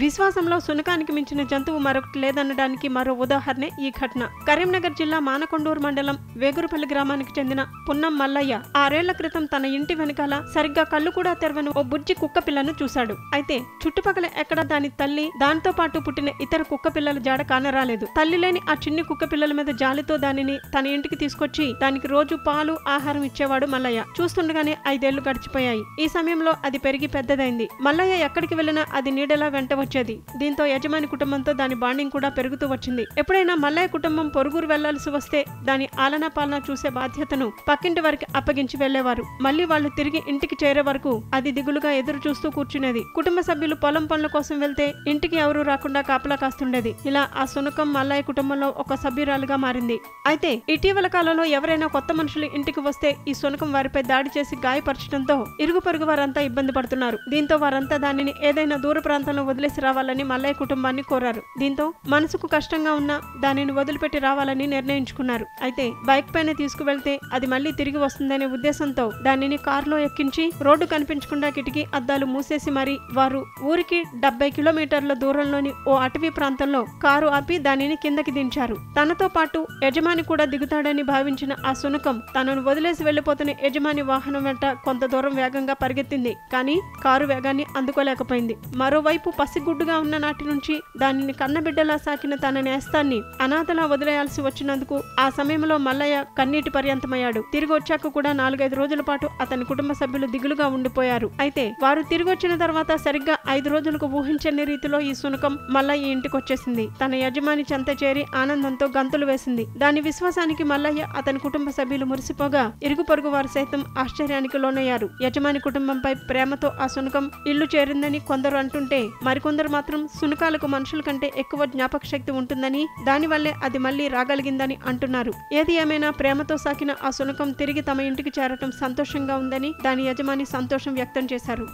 విశ్వాసంలో శునకానికి మించిన జంతువు మరొకటి లేదనడానికి మరో ఉదాహరణే ఈ ఘటన. కరీంనగర్ జిల్లా మానకొండూరు మండలం వేగురుపల్లి గ్రామానికి చెందిన పున్నం మల్లయ్య 6 ఏళ్ల క్రితం తన ఇంటి వెనకాల సరిగ్గా కళ్ళు కూడా తెరవని ఓ బుజ్జి కుక్క పిల్లను చూశాడు. అయితే చుట్టుపక్కల ఎక్కడ దాని తల్లి, దాంతో పాటు పుట్టిన ఇతర కుక్క పిల్లల జాడ కానరాలేదు. తల్లి లేని ఆ చిన్ని కుక్క పిల్లల మీద జాలితో దానిని తన ఇంటికి తీసుకొచ్చి దానికి రోజు పాలు, ఆహారం ఇచ్చేవాడు మల్లయ్య. చూస్తుండగానే 5 ఏళ్లు గడిచిపోయాయి. ఈ సమయంలో అది పెరిగి పెద్దదైంది. మల్లయ్య ఎక్కడికి వెళ్ళినా అది నీడలా వెంట వచ్చేది. దీంతో యజమాని కుటుంబంతో దాని బాండింగ్ కూడా పెరుగుతూ వచ్చింది. ఎప్పుడైనా మల్లయ్య కుటుంబం పొరుగురు వెళ్లాల్సి వస్తే దాని ఆలనా పాలన చూసే బాధ్యతను పక్కింటి వారికి అప్పగించి వెళ్లేవారు. మళ్లీ వాళ్లు తిరిగి ఇంటికి చేరే వరకు అది దిగులుగా ఎదురు చూస్తూ కూర్చునేది. కుటుంబ సభ్యులు పొలం పనుల కోసం వెళ్తే ఇంటికి ఎవరూ రాకుండా కాపలా కాస్తుండేది. ఇలా ఆ శునకం మల్లయ్య కుటుంబంలో ఒక సభ్యురాలుగా మారింది. అయితే ఇటీవల కాలంలో ఎవరైనా కొత్త మనుషులు ఇంటికి వస్తే ఈ శునకం వారిపై దాడి చేసి గాయపరచడంతో ఇరుగు పొరుగు వారంతా ఇబ్బంది పడుతున్నారు. దీంతో వారంతా దానిని ఏదైనా దూర ప్రాంతంలో వదిలేసి రావాలని మల్లయ్య కుటుంబాన్ని కోరారు. దీంతో మనసుకు కష్టంగా ఉన్నా దానిని వదిలిపెట్టి రావాలని నిర్ణయించుకున్నారు. అయితే బైక్ పైన తీసుకువెళ్తే అది మళ్లీ తిరిగి వస్తుందనే ఉద్దేశంతో దానిని కారులో ఎక్కించి రోడ్డు కనిపించకుండా కిటికీ అద్దాలు మూసేసి మరి వారు ఊరికి 70 కిలోమీటర్ల దూరంలోని ఓ అటవీ ప్రాంతంలో కారు ఆపి దానిని కిందకి దించారు. తనతో పాటు యజమాని కూడా దిగుతాడని భావించిన ఆ శునకం తనను వదిలేసి వెళ్లిపోతున్న యజమాని వాహనం వెంట కొంత దూరం వేగంగా పరిగెత్తింది. కానీ కారు వేగాన్ని అందుకోలేకపోయింది. మరోవైపు పసిగుడ్డుగా ఉన్న నాటి నుంచి దానిని కన్నబిడ్డలా సాకిన తన నేస్తాన్ని అనాథలా వదిలేయాల్సి వచ్చినందుకు ఆ సమయంలో మల్లయ్య కన్నీటి పర్యంతమయ్యాడు. తిరిగి వచ్చాక కూడా 4-5 రోజుల పాటు అతని కుటుంబ సభ్యులు దిగులుగా ఉండిపోయారు. అయితే వారు తిరిగి వచ్చిన తర్వాత సరిగ్గా 5 రోజులకు ఊహించని రీతిలో ఈ శునకం మల్లయ్య ఇంటికి వచ్చేసింది. తన యజమాని చెంత చేరి ఆనందంతో గంతులు వేసింది. దాని విశ్వాసానికి మల్లయ్య అతని కుటుంబ సభ్యులు మురిసిపోగా ఇరుగు పొరుగు వారు సైతం ఆశ్చర్యానికి లోనయ్యారు. యజమాని కుటుంబంపై ప్రేమతో ఆ శునకం ఇల్లు చేరిందని కొందరు అంటుంటే మరికొందరు మాత్రం శునకాలకు మనుషుల కంటే ఎక్కువ జ్ఞాపక శక్తి ఉంటుందని, దానివల్లే అది మళ్లీ రాగలిగిందని అంటున్నారు. ఏది ఏమైనా ప్రేమతో సాకిన ఆ శునకం తిరిగి తమ ఇంటికి చేరటం సంతోషంగా ఉందని దాని యజమాని సంతోషం వ్యక్తం చేశారు.